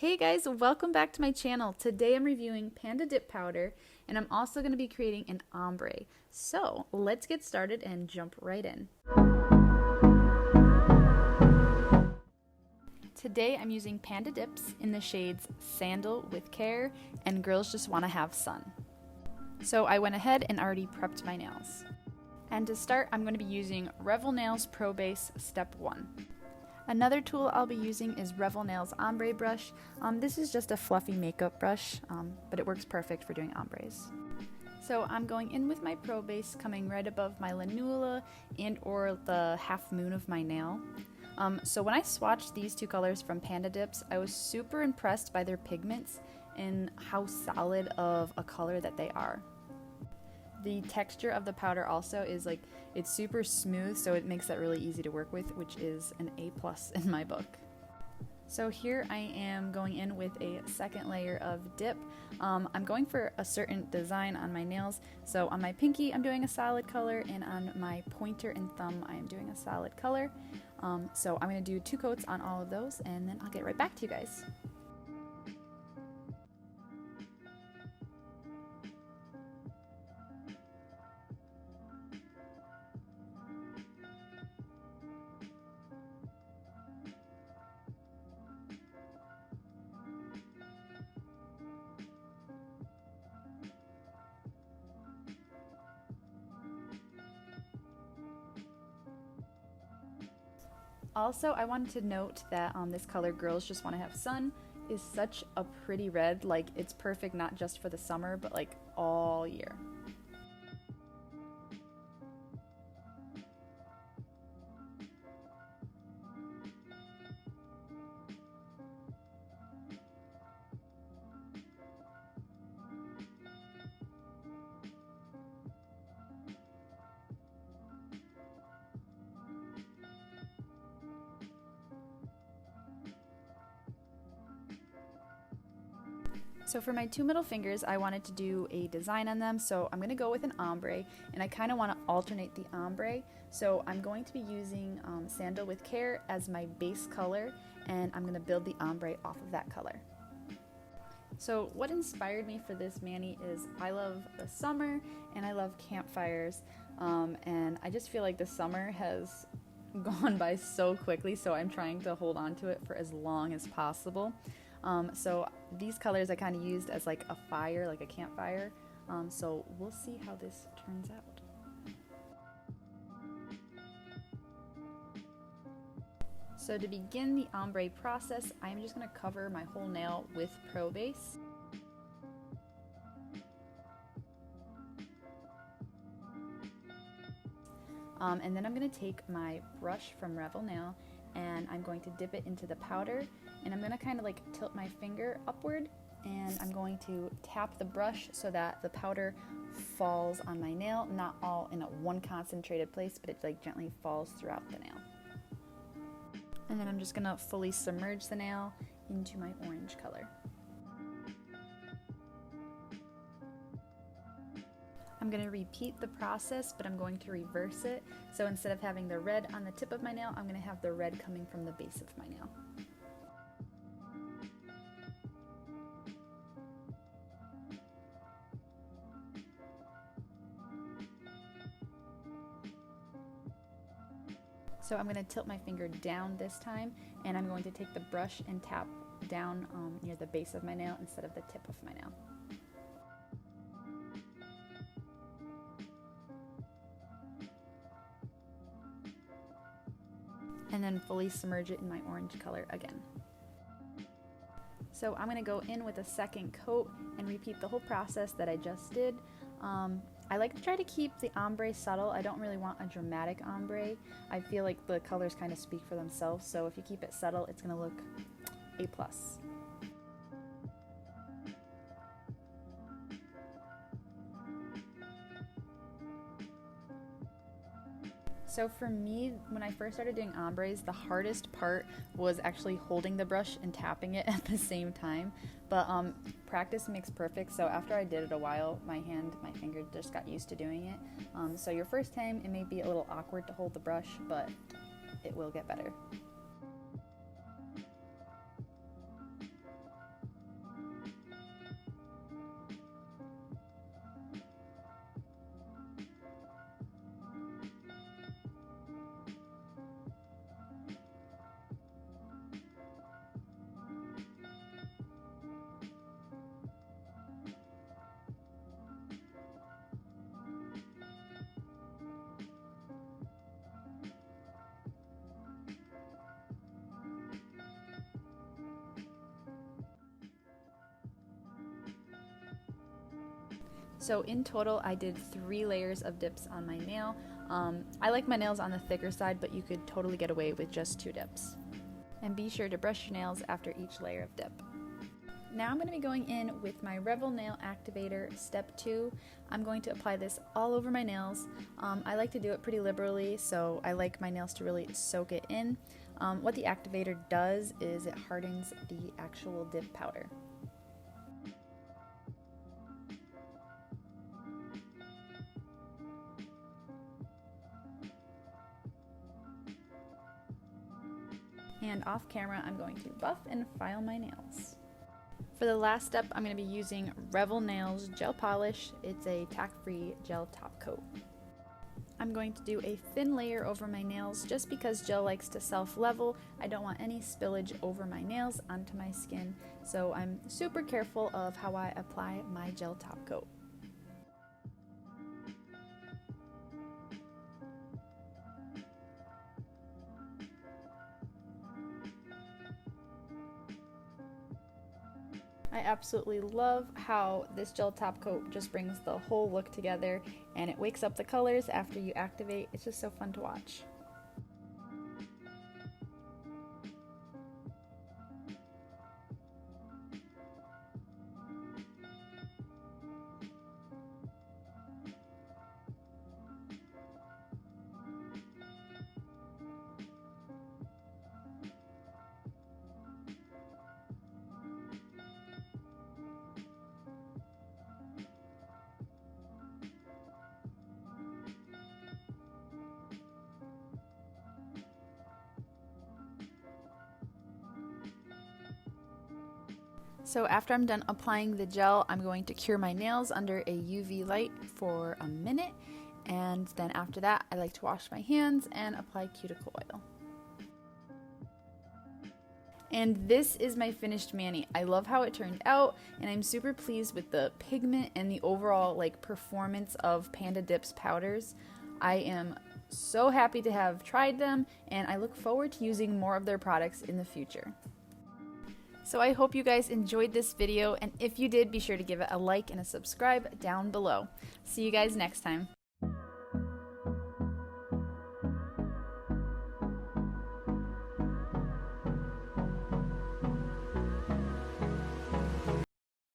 Hey guys, welcome back to my channel. Today I'm reviewing Panda Dip powder and I'm also going to be creating an ombre. So let's get started and jump right in. Today I'm using Panda Dips in the shades Sandal with Care and Girls Just Wanna Have Sun. So I went ahead and already prepped my nails. And to start, I'm going to be using Revel Nails Probase Step 1. Another tool I'll be using is Revel Nails Ombre Brush. This is just a fluffy makeup brush, but it works perfect for doing ombres. So I'm going in with my Probase, coming right above my lanula and or the half moon of my nail. So when I swatched these two colors from Panda Dips, I was super impressed by their pigments and how solid of a color that they are. The texture of the powder also is it's super smooth, so it makes that really easy to work with, which is an A+ in my book. So here I am going in with a second layer of dip. I'm going for a certain design on my nails. So on my pinky I'm doing a solid color, and on my pointer and thumb I am doing a solid color. So I'm going to do 2 coats on all of those, and then I'll get right back to you guys. Also, I wanted to note that this color, Girls Just Wanna Have Sun, is such a pretty red. It's perfect not just for the summer, but all year. So for my 2 middle fingers, I wanted to do a design on them, so I'm going to go with an ombre, and I kind of want to alternate the ombre. So I'm going to be using Sandal with Care as my base color, and I'm going to build the ombre off of that color. So what inspired me for this mani is I love the summer and I love campfires, and I just feel like the summer has gone by so quickly, so I'm trying to hold on to it for as long as possible. So these colors I kind of used as a fire, like a campfire, so we'll see how this turns out. So to begin the ombre process, I'm just going to cover my whole nail with Probase. And then I'm going to take my brush from Revel Nail and I'm going to dip it into the powder, and I'm going to kind of tilt my finger upward, and I'm going to tap the brush so that the powder falls on my nail, not all in one concentrated place, but it gently falls throughout the nail. And then I'm just going to fully submerge the nail into my orange color. I'm going to repeat the process, but I'm going to reverse it. So instead of having the red on the tip of my nail, I'm going to have the red coming from the base of my nail. So I'm going to tilt my finger down this time, and I'm going to take the brush and tap down near the base of my nail instead of the tip of my nail. And then fully submerge it in my orange color again. So I'm going to go in with a second coat and repeat the whole process that I just did. I like to try to keep the ombre subtle. I don't really want a dramatic ombre. I feel like the colors kind of speak for themselves, so if you keep it subtle, it's going to look A+. So for me, when I first started doing ombres, the hardest part was actually holding the brush and tapping it at the same time. But practice makes perfect, so after I did it a while, my finger just got used to doing it. So your first time, it may be a little awkward to hold the brush, but it will get better. So in total, I did 3 layers of dips on my nail. I like my nails on the thicker side, but you could totally get away with just 2 dips. And be sure to brush your nails after each layer of dip. Now I'm going to be going in with my Revel Nail Activator Step 2. I'm going to apply this all over my nails. I like to do it pretty liberally, so I like my nails to really soak it in. What the activator does is it hardens the actual dip powder. And off camera, I'm going to buff and file my nails. For the last step, I'm going to be using Revel Nails Gel Polish. It's a tack-free gel top coat. I'm going to do a thin layer over my nails just because gel likes to self-level. I don't want any spillage over my nails onto my skin, so I'm super careful of how I apply my gel top coat. I absolutely love how this gel top coat just brings the whole look together, and it wakes up the colors after you activate. It's just so fun to watch. So after I'm done applying the gel, I'm going to cure my nails under a UV light for a minute, and then after that I like to wash my hands and apply cuticle oil. And this is my finished mani. I love how it turned out, and I'm super pleased with the pigment and the overall performance of Panda Dips powders. I am so happy to have tried them, and I look forward to using more of their products in the future. So I hope you guys enjoyed this video, and if you did, be sure to give it a like and a subscribe down below. See you guys next time.